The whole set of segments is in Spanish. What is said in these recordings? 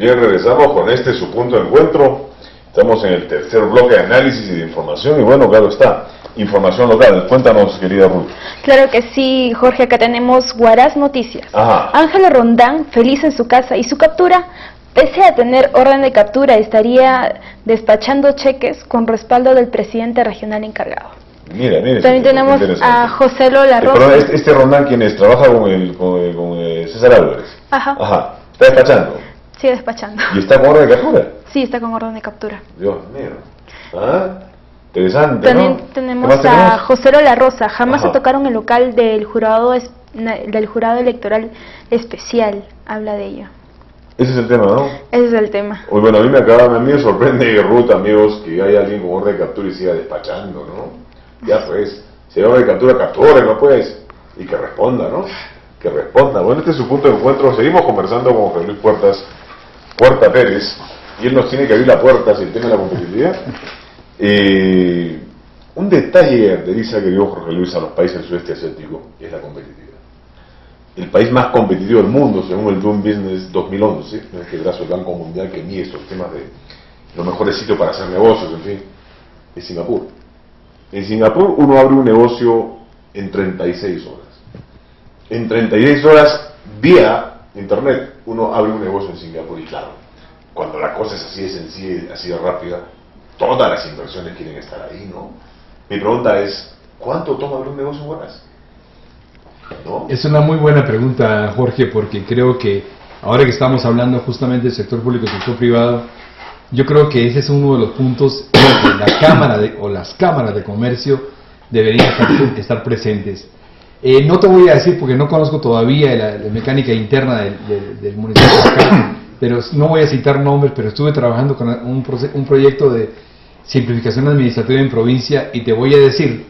Bien, regresamos con su punto de encuentro. Estamos en el tercer bloque de análisis y de información. Y bueno, claro está, información local. Cuéntanos, querida Ruth. Claro que sí, Jorge. Acá tenemos Huaraz Noticias. Ajá. Ángela Rondán, feliz en su casa y su captura. Pese a tener orden de captura, estaría despachando cheques con respaldo del presidente regional encargado. Mira. También tenemos a José Lola Rosa. Pero este Rondán, ¿quién es? ¿Trabaja con César Álvarez? Ajá. ¿Está despachando? Sí, despachando. ¿Y está con orden de captura? Sí, está con orden de captura. Dios mío. Interesante, También ¿no? tenemos a José Lola Rosa. Jamás se tocaron el local del jurado electoral especial. Habla de ello. Ese es el tema, ¿no? Ese es el tema. Bueno, a mí me sorprende, Ruth, amigos, que haya alguien con orden de captura y siga despachando, ¿no? Ya pues, si hay orden de captura, capture, ¿no? Pues, y que responda, ¿no? Que responda. Bueno, este es su punto de encuentro. Seguimos conversando con José Luis Puerta Pérez, y él nos tiene que abrir la puerta si el tema de la competitividad. Un detalle de Elisa que dio Jorge Luis a los países del sudeste asiático es la competitividad. El país más competitivo del mundo, según el Doing Business 2011, que es el Banco Mundial que mide estos temas de los mejores sitios para hacer negocios, en fin, es Singapur. En Singapur uno abre un negocio en 36 horas. En 36 horas vía internet uno abre un negocio en Singapur, y claro, cuando la cosa es así de sencilla, así de rápida, todas las inversiones quieren estar ahí, ¿no? Mi pregunta es, ¿cuánto toma abrir un negocio en horas? ¿No? Es una muy buena pregunta, Jorge, porque creo que ahora que estamos hablando justamente del sector público y sector privado, yo creo que ese es uno de los puntos que la Cámara las cámaras de comercio deberían estar presentes. No te voy a decir porque no conozco todavía la mecánica interna del municipio de acá, pero no voy a citar nombres, pero estuve trabajando con un proyecto de simplificación administrativa en provincia, y te voy a decir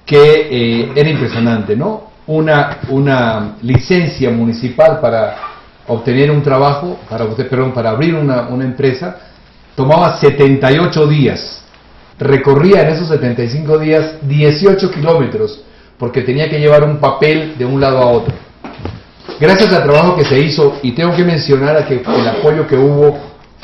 que era impresionante, ¿no? Una licencia municipal para obtener un trabajo, para abrir una empresa, tomaba 78 días. Recorría en esos 75 días 18 kilómetros, porque tenía que llevar un papel de un lado a otro. Gracias al trabajo que se hizo, y tengo que mencionar a que el apoyo que hubo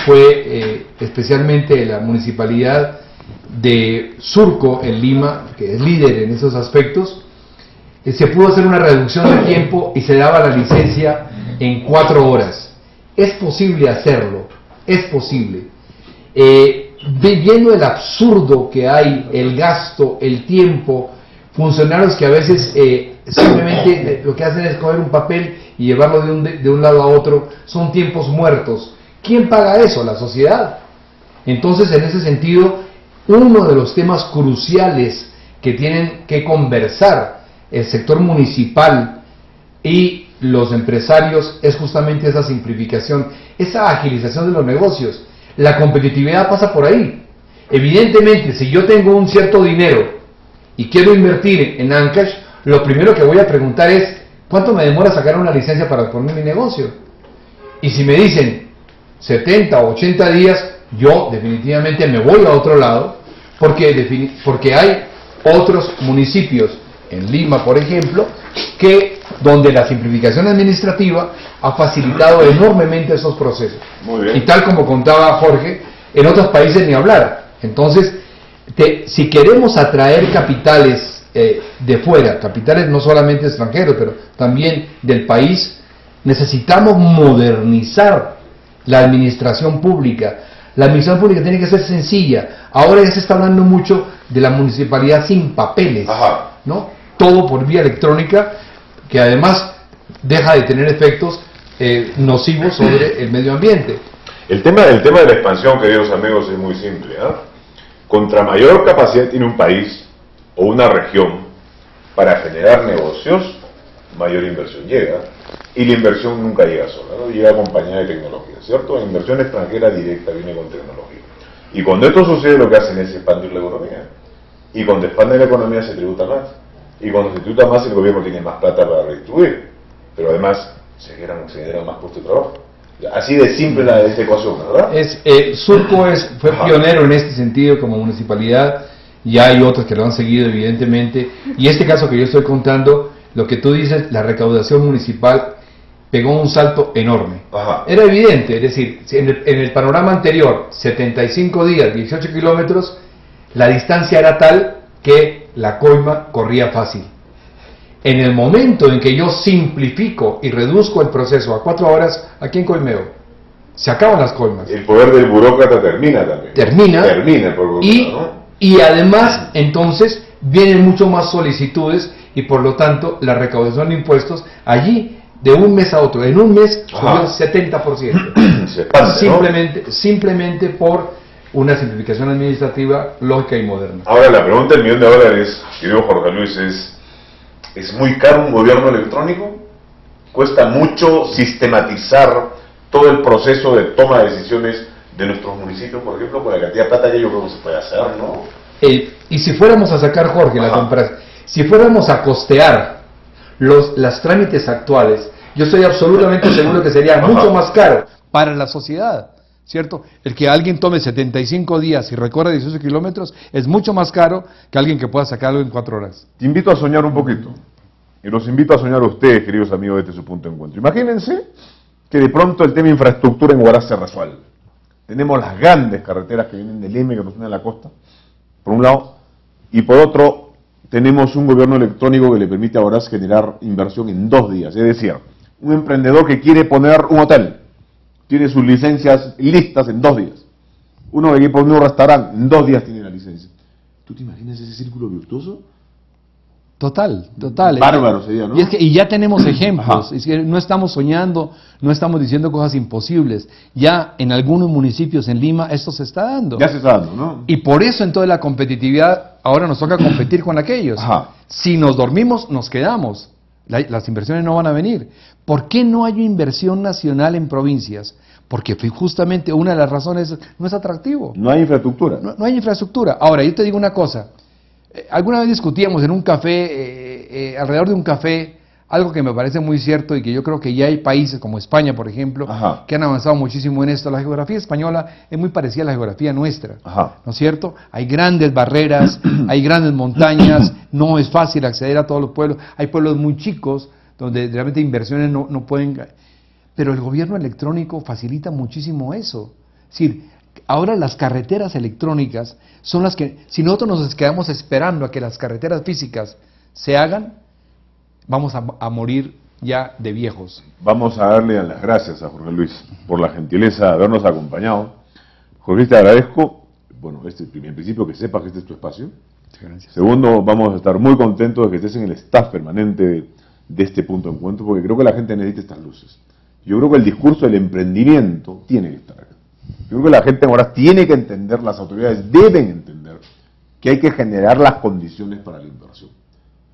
fue especialmente la municipalidad de Surco en Lima, que es líder en esos aspectos, se pudo hacer una reducción de tiempo y se daba la licencia en 4 horas. Es posible hacerlo, es posible. Viendo el absurdo que hay, el gasto, el tiempo, funcionarios que a veces simplemente lo que hacen es coger un papel y llevarlo de un lado a otro, son tiempos muertos. ¿Quién paga eso? La sociedad. Entonces, en ese sentido, uno de los temas cruciales que tienen que conversar el sector municipal y los empresarios es justamente esa simplificación, esa agilización de los negocios. La competitividad pasa por ahí. Evidentemente, si yo tengo un cierto dinero y quiero invertir en Ancash, lo primero que voy a preguntar es, ¿cuánto me demora sacar una licencia para poner mi negocio? Y si me dicen 70 o 80 días, yo definitivamente me voy a otro lado, porque hay otros municipios, en Lima por ejemplo, donde la simplificación administrativa ha facilitado enormemente esos procesos. Muy bien. Y tal como contaba Jorge, en otros países ni hablar. Entonces, si queremos atraer capitales de fuera, capitales no solamente extranjeros, pero también del país, necesitamos modernizar la administración pública. La administración pública tiene que ser sencilla. Ahora ya se está hablando mucho de la municipalidad sin papeles, ¿no? Todo por vía electrónica, que además deja de tener efectos nocivos sobre el medio ambiente. El tema de la expansión, queridos amigos, es muy simple, Contra mayor capacidad tiene un país o una región para generar negocios, mayor inversión llega, y la inversión nunca llega sola, ¿no? Llega acompañada de tecnología, ¿cierto? La inversión extranjera directa viene con tecnología. Y cuando esto sucede, lo que hacen es expandir la economía. Y cuando expande la economía se tributa más. Y cuando se tributa más, el gobierno tiene más plata para redistribuir. Pero además se generan más puestos de trabajo. Así de simple esta ecuación, ¿verdad? Surco fue pionero en este sentido como municipalidad, y hay otros que lo han seguido evidentemente, y este caso que yo estoy contando, lo que tú dices, la recaudación municipal pegó un salto enorme. Ajá. Era evidente, es decir, si en el panorama anterior, 75 días, 18 kilómetros, la distancia era tal que la coima corría fácil. En el momento en que yo simplifico y reduzco el proceso a 4 horas, aquí en Coimeo, se acaban las coimas. El poder del burócrata termina también. Termina el burócrata, y además, entonces, vienen mucho más solicitudes y por lo tanto, la recaudación de impuestos allí, de un mes a otro, en un mes subió 70%. Se pasa, simplemente por una simplificación administrativa lógica y moderna. Ahora la pregunta del $1.000.000, querido Jorge Luis, ¿es muy caro un gobierno electrónico? ¿Cuesta mucho sistematizar todo el proceso de toma de decisiones de nuestros municipios, por ejemplo, con la cantidad de plata que yo creo que se puede hacer, ¿no? Y si fuéramos a sacar, Jorge, la comparación, si fuéramos a costear las trámites actuales, yo estoy absolutamente seguro que sería mucho más caro para la sociedad, ¿cierto? El que alguien tome 75 días y recorra 18 kilómetros es mucho más caro que alguien que pueda sacarlo en 4 horas. Te invito a soñar un poquito, y los invito a soñar a ustedes, queridos amigos, de este su punto de encuentro. Imagínense que de pronto el tema infraestructura en Huaraz se resuelve. Tenemos las grandes carreteras que vienen del Leme, que nos unen a la costa, por un lado, y por otro, tenemos un gobierno electrónico que le permite a Huaraz generar inversión en 2 días. Es decir, un emprendedor que quiere poner un hotel, tiene sus licencias listas en 2 días. Uno que quiere poner un restaurante, en 2 días tiene la licencia. ¿Tú te imaginas ese círculo virtuoso? Total. Bárbaro sería, ¿no? Y ya tenemos ejemplos. Es que no estamos soñando, no estamos diciendo cosas imposibles. Ya en algunos municipios en Lima esto se está dando. Ya se está dando, ¿no? Y por eso entonces la competitividad, ahora nos toca competir con aquellos. Si nos dormimos, nos quedamos. Las inversiones no van a venir. ¿Por qué no hay inversión nacional en provincias? Porque justamente una de las razones no es atractivo. No hay infraestructura. No hay infraestructura. Ahora, yo te digo una cosa. Alguna vez discutíamos en un café, alrededor de un café, algo que me parece muy cierto y que yo creo que ya hay países como España, por ejemplo, que han avanzado muchísimo en esto. La geografía española es muy parecida a la geografía nuestra, ¿no es cierto? Hay grandes barreras, hay grandes montañas, no es fácil acceder a todos los pueblos. Hay pueblos muy chicos donde realmente inversiones no pueden... Pero el gobierno electrónico facilita muchísimo eso. Es decir, ahora las carreteras electrónicas son las que, si nosotros nos quedamos esperando a que las carreteras físicas se hagan, vamos a morir ya de viejos. Vamos a darle las gracias a Jorge Luis por la gentileza de habernos acompañado. Jorge Luis, te agradezco. Bueno, en principio que sepas que este es tu espacio. Gracias. Segundo, vamos a estar muy contentos de que estés en el staff permanente de este punto de encuentro, porque creo que la gente necesita estas luces. Yo creo que el discurso del emprendimiento tiene que estar acá. Yo creo que la gente ahora tiene que entender, las autoridades deben entender que hay que generar las condiciones para la inversión.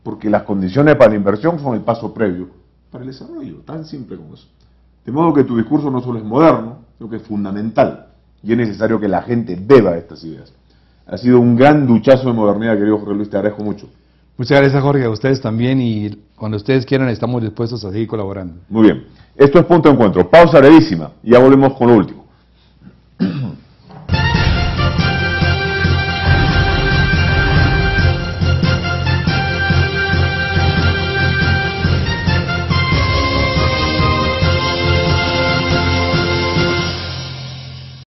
Porque las condiciones para la inversión son el paso previo para el desarrollo, tan simple como eso. De modo que tu discurso no solo es moderno, sino que es fundamental y es necesario que la gente beba estas ideas. Ha sido un gran duchazo de modernidad, querido Jorge Luis, te agradezco mucho. Muchas gracias, Jorge, a ustedes también, y cuando ustedes quieran estamos dispuestos a seguir colaborando. Muy bien, esto es Punto de Encuentro, pausa brevísima y ya volvemos con lo último.